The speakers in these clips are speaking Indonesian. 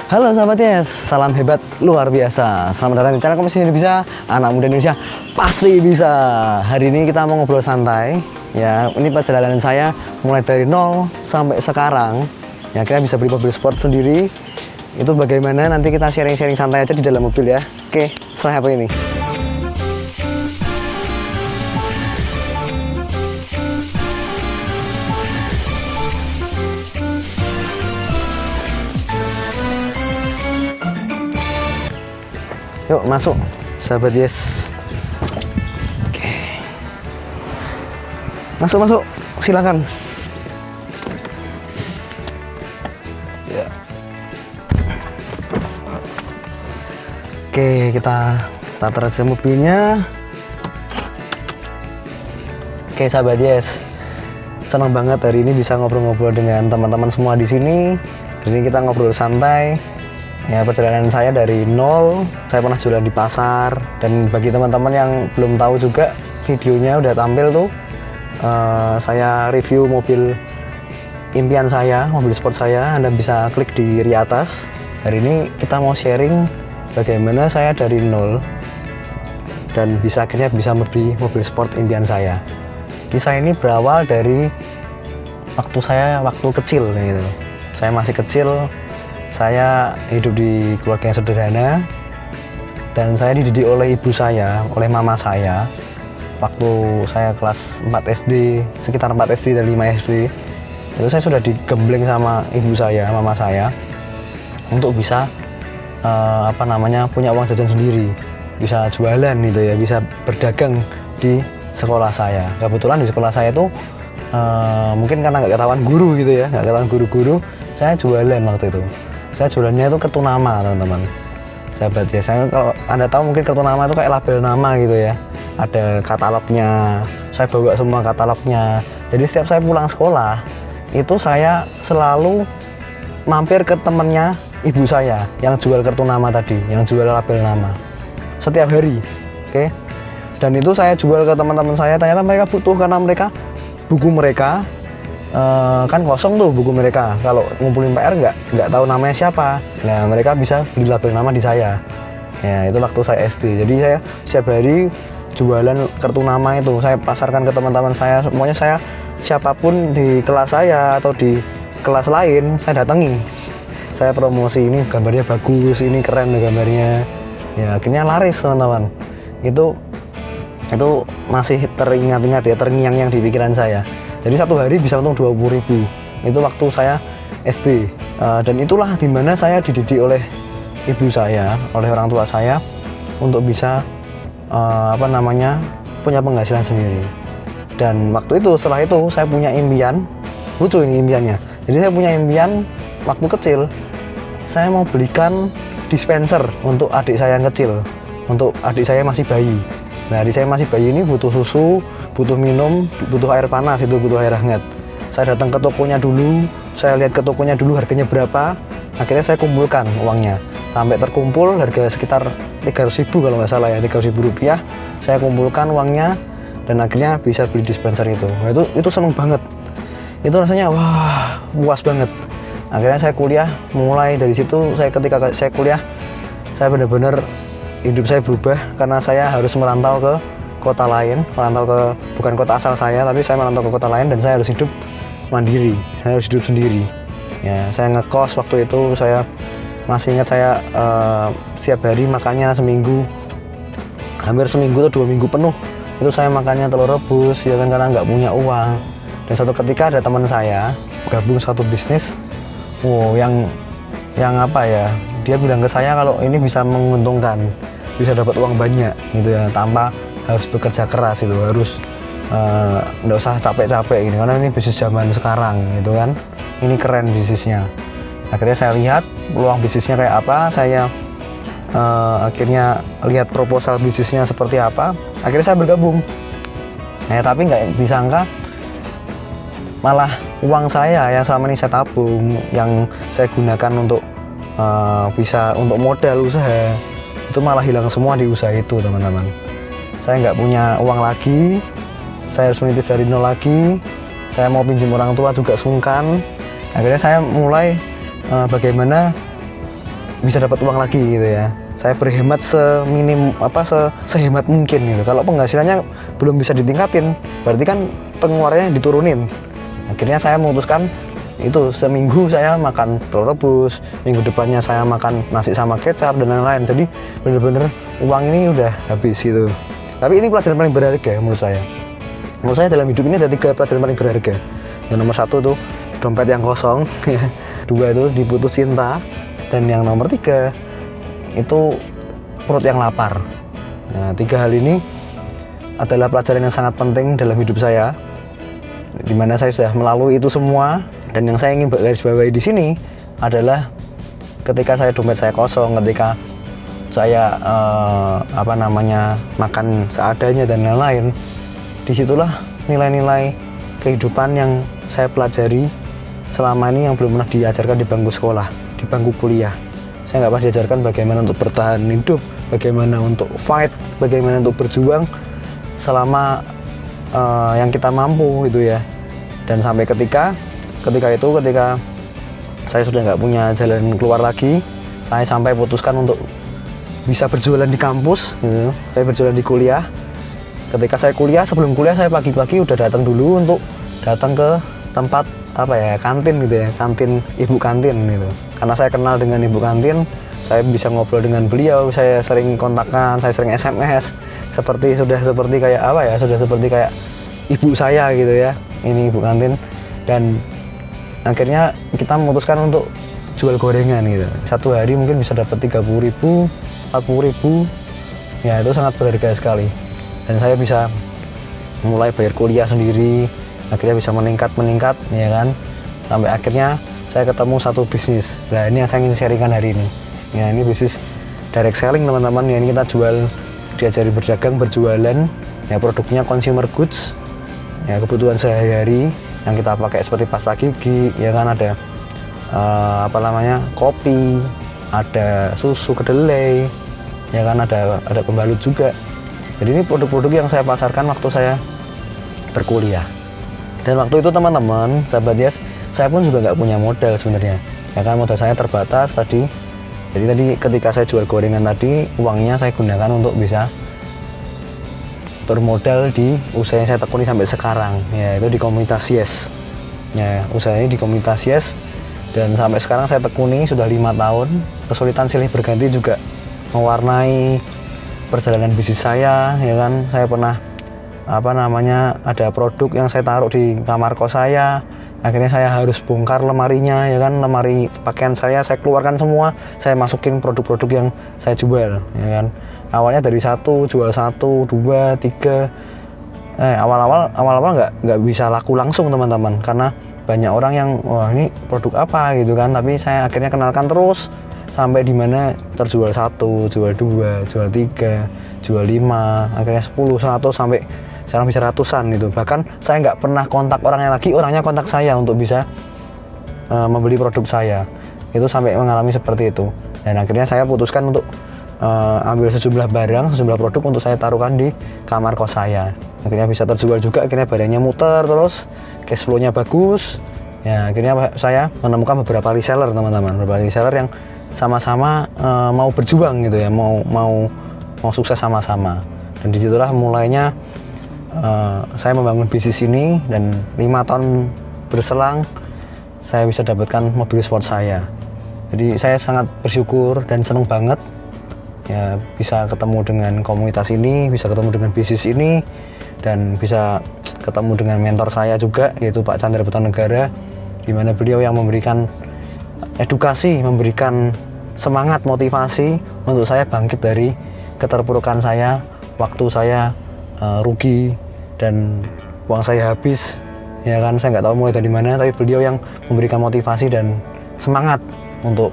Halo sahabat Yes, salam hebat luar biasa. Selamat datang di channel Kompetisi Bisa, anak muda Indonesia pasti bisa. Hari ini kita mau ngobrol santai. Ya, ini perjalanan saya mulai dari nol sampai sekarang. Ya, kita bisa beli mobil sport sendiri. Itu bagaimana nanti kita sharing-sharing santai aja di dalam mobil ya. Oke, setelah apa ini? Yuk masuk, sahabat Yes. Oke. Masuk, silakan. Ya. Oke, kita starter aja mobilnya. Oke, sahabat Yes. Senang banget hari ini bisa ngobrol-ngobrol dengan teman-teman semua di sini. Hari ini kita ngobrol santai. Ya, perjalanan saya dari nol, saya pernah jualan di pasar. Dan bagi teman-teman yang belum tahu juga, videonya udah tampil tuh. Saya review mobil impian saya, mobil sport saya. Anda bisa klik di atas. Hari ini kita mau sharing bagaimana saya dari nol dan akhirnya bisa membeli mobil sport impian saya. Kisah ini berawal dari waktu kecil gitu. Saya masih kecil. Saya hidup di keluarga yang sederhana dan saya dididik oleh ibu saya, oleh mama saya. Waktu saya kelas 4 SD, sekitar 4 SD dan 5 SD, itu saya sudah digembleng sama ibu saya, mama saya, untuk bisa punya uang jajan sendiri, bisa jualan gitu ya, bisa berdagang di sekolah saya. Kebetulan di sekolah saya itu mungkin karena nggak ketahuan guru gitu ya, nggak ketahuan guru-guru, saya jualan waktu itu. Saya jualannya itu kartu nama, teman-teman. Sahabat ya, saya kalau Anda tahu mungkin kartu nama itu kayak label nama gitu ya. Ada katalognya. Saya bawa semua katalognya. Jadi setiap saya pulang sekolah, itu saya selalu mampir ke temennya ibu saya yang jual kartu nama tadi, yang jual label nama. Setiap hari. Oke. Dan itu saya jual ke teman-teman saya, ternyata mereka butuh karena buku mereka kan kosong tuh buku mereka. Kalau ngumpulin PR nggak tahu namanya siapa. Nah, mereka bisa beli label nama di saya. Ya, itu waktu saya SD. Jadi saya setiap hari jualan kartu nama itu. Saya pasarkan ke teman-teman saya. Semuanya saya, siapapun di kelas saya atau di kelas lain, saya datangi. Saya promosi, ini gambarnya bagus, ini keren deh gambarnya. Ya, akhirnya laris, teman-teman. Itu masih teringat-ingat ya, terngiang-ngiang di pikiran saya. Jadi satu hari bisa untung 20.000. Itu waktu saya SD. Dan itulah dimana saya dididik oleh ibu saya, oleh orang tua saya untuk bisa punya penghasilan sendiri. Dan waktu itu, setelah itu saya punya impian. Lucu ini impiannya. Jadi saya punya impian waktu kecil, saya mau belikan dispenser untuk adik saya yang kecil, untuk adik saya masih bayi. Nah, adik saya masih bayi ini butuh susu, butuh minum, butuh air panas, itu butuh air hangat. Saya datang ke tokonya dulu, saya lihat ke tokonya dulu harganya berapa. Akhirnya saya kumpulkan uangnya sampai terkumpul harga sekitar 300.000 kalau nggak salah ya, 300.000 rupiah. Saya kumpulkan uangnya dan akhirnya bisa beli dispenser itu. Nah, itu seneng banget. Itu rasanya wah, puas banget. Akhirnya saya kuliah, mulai dari situ ketika saya kuliah, saya benar-benar hidup saya berubah karena saya harus merantau ke kota lain, bukan kota asal saya, tapi saya merantau ke kota lain dan saya harus hidup mandiri, saya harus hidup sendiri. Ya, saya ngekos waktu itu, saya masih ingat saya setiap hari makannya hampir seminggu atau 2 minggu penuh. Itu saya makannya telur rebus, ya kan, karena nggak punya uang. Dan suatu ketika ada teman saya gabung satu bisnis, dia bilang ke saya kalau ini bisa menguntungkan, bisa dapat uang banyak gitu ya, tanpa harus bekerja keras, itu harus nggak usah capek-capek gitu, karena ini bisnis zaman sekarang gitu kan, ini keren bisnisnya. Akhirnya saya lihat peluang bisnisnya kayak apa, saya akhirnya lihat proposal bisnisnya seperti apa, akhirnya saya bergabung. Nah, tapi nggak disangka malah uang saya yang selama ini saya tabung, yang saya gunakan untuk bisa untuk modal usaha, itu malah hilang semua di usaha itu, teman-teman. Saya nggak punya uang lagi, saya harus menitis dari nol lagi, saya mau pinjam orang tua juga sungkan. Akhirnya saya mulai bagaimana bisa dapat uang lagi gitu ya. Saya berhemat sehemat mungkin gitu. Kalau penghasilannya belum bisa ditingkatin, berarti kan pengeluarannya diturunin. Akhirnya saya memutuskan itu seminggu saya makan telur rebus, minggu depannya saya makan nasi sama kecap dan lain-lain. Jadi bener-bener uang ini udah habis gitu. Tapi ini pelajaran paling berharga menurut saya. Menurut saya dalam hidup ini ada 3 pelajaran paling berharga. Yang nomor 1 tuh dompet yang kosong, 2 itu diputus cinta, dan yang nomor 3 itu perut yang lapar. Nah, 3 hal ini adalah pelajaran yang sangat penting dalam hidup saya, dimana saya sudah melalui itu semua. Dan yang saya ingin garis bawahi di sini adalah ketika dompet saya kosong, ketika saya makan seadanya dan lain-lain, disitulah nilai-nilai kehidupan yang saya pelajari selama ini yang belum pernah diajarkan di bangku sekolah, di bangku kuliah. Saya nggak pernah diajarkan bagaimana untuk bertahan hidup, bagaimana untuk fight, bagaimana untuk berjuang selama yang kita mampu gitu ya. Dan sampai ketika saya sudah nggak punya jalan keluar lagi, saya sampai putuskan untuk bisa berjualan di kampus gitu. Saya berjualan di kuliah. Ketika saya kuliah, sebelum kuliah saya pagi-pagi udah datang dulu untuk datang ke tempat kantin gitu ya, kantin, ibu kantin gitu. Karena saya kenal dengan ibu kantin, saya bisa ngobrol dengan beliau, saya sering kontakkan, saya sering SMS, sudah seperti kayak ibu saya gitu ya, ini ibu kantin. Dan akhirnya kita memutuskan untuk jual gorengan gitu. Satu hari mungkin bisa dapat 30.000, 40.000, ya itu sangat berharga sekali. Dan saya bisa mulai bayar kuliah sendiri, akhirnya bisa meningkat ya kan, sampai akhirnya saya ketemu satu bisnis. Nah, ini yang saya ingin sharingkan hari ini ya, ini bisnis direct selling teman-teman ya. Ini kita diajari berdagang, berjualan ya, produknya consumer goods ya, kebutuhan sehari-hari yang kita pakai seperti pasta gigi ya kan, ada kopi, ada susu kedelai ya kan, ada pembalut juga. Jadi ini produk-produk yang saya pasarkan waktu saya berkuliah. Dan waktu itu teman-teman, sahabat Yes, saya pun juga nggak punya modal sebenarnya. Ya kan, modal saya terbatas tadi. Jadi tadi ketika saya jual gorengan tadi, uangnya saya gunakan untuk bisa bermodal di usaha yang saya tekuni sampai sekarang. Ya, itu di komunitas Yes. Ya, usahanya di komunitas Yes. Dan sampai sekarang saya tekuni sudah 5 tahun. Kesulitan silih berganti juga mewarnai perjalanan bisnis saya. Ya kan, saya pernah ada produk yang saya taruh di kamar kos saya, akhirnya saya harus bongkar lemarinya ya kan, lemari pakaian saya keluarkan semua, saya masukin produk-produk yang saya jual ya kan. Awalnya dari 1, jual 1, 2, 3, awal-awal nggak bisa laku langsung teman-teman, karena banyak orang yang wah ini produk apa gitu kan, tapi saya akhirnya kenalkan terus sampai dimana terjual 1, jual 2, jual 3, jual 5, akhirnya 10, 100 sampai sekarang bisa ratusan gitu. Bahkan saya nggak pernah kontak orangnya lagi, orangnya kontak saya untuk bisa membeli produk saya. Itu sampai mengalami seperti itu. Dan akhirnya saya putuskan untuk ambil sejumlah produk untuk saya taruhkan di kamar kos saya. Akhirnya bisa terjual juga, akhirnya barangnya muter terus, cash flow-nya bagus. Ya, akhirnya saya menemukan beberapa reseller teman-teman, beberapa reseller yang sama-sama mau berjuang gitu ya, mau sukses sama-sama. Dan disitulah mulainya saya membangun bisnis ini, dan 5 tahun berselang saya bisa dapatkan mobil sport saya. Jadi saya sangat bersyukur dan senang banget ya bisa ketemu dengan komunitas ini, bisa ketemu dengan bisnis ini, dan bisa ketemu dengan mentor saya juga, yaitu Pak Chandra Betonegara, di mana beliau yang memberikan edukasi, memberikan semangat, motivasi untuk saya bangkit dari keterpurukan saya, waktu saya rugi dan uang saya habis ya kan, saya nggak tahu mulai dari mana, tapi beliau yang memberikan motivasi dan semangat untuk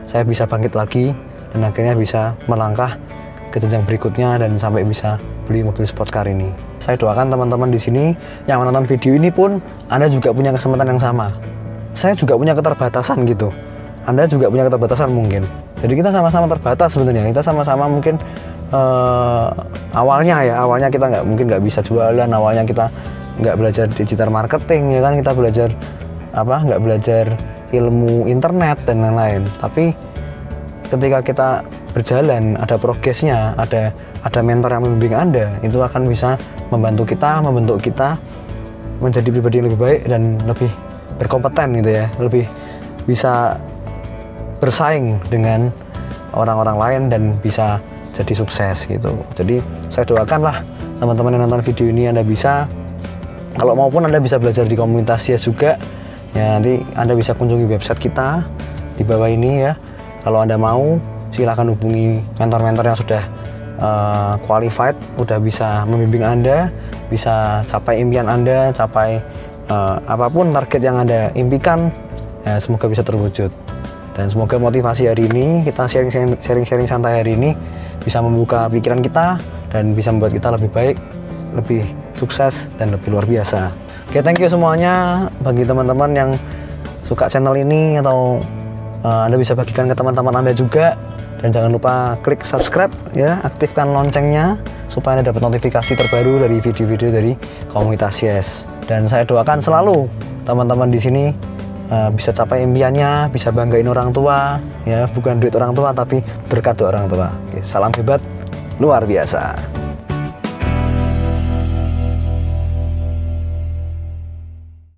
saya bisa bangkit lagi dan akhirnya bisa melangkah ke jenjang berikutnya dan sampai bisa beli mobil sport car ini. Saya doakan teman-teman di sini yang menonton video ini pun Anda juga punya kesempatan yang sama. Saya juga punya keterbatasan gitu, Anda juga punya keterbatasan mungkin. Jadi kita sama-sama terbatas sebenarnya, kita sama-sama mungkin awalnya kita nggak bisa jualan, awalnya kita nggak belajar digital marketing ya kan, kita nggak belajar ilmu internet dan lain-lain. Tapi ketika kita berjalan, ada progresnya, ada mentor yang membimbing Anda, itu akan bisa membantu kita, membentuk kita menjadi pribadi yang lebih baik dan lebih berkompeten gitu ya, lebih bisa bersaing dengan orang-orang lain dan bisa jadi sukses gitu. Jadi saya doakanlah teman-teman yang nonton video ini Anda bisa, kalau maupun Anda bisa belajar di komunitas Yes juga ya, nanti Anda bisa kunjungi website kita di bawah ini ya. Kalau Anda mau, silakan hubungi mentor-mentor yang sudah qualified, udah bisa membimbing Anda, bisa capai impian Anda, capai apapun target yang Anda impikan ya, semoga bisa terwujud. Dan semoga motivasi hari ini, kita sharing santai hari ini bisa membuka pikiran kita dan bisa membuat kita lebih baik, lebih sukses dan lebih luar biasa. Oke, thank you semuanya. Bagi teman-teman yang suka channel ini atau Anda bisa bagikan ke teman-teman Anda juga, dan jangan lupa klik subscribe ya, aktifkan loncengnya supaya Anda dapat notifikasi terbaru dari video-video dari komunitas Yes. Dan saya doakan selalu teman-teman di sini bisa capai impiannya, bisa banggain orang tua ya, bukan duit orang tua tapi berkat doa orang tua. Oke, salam hebat luar biasa.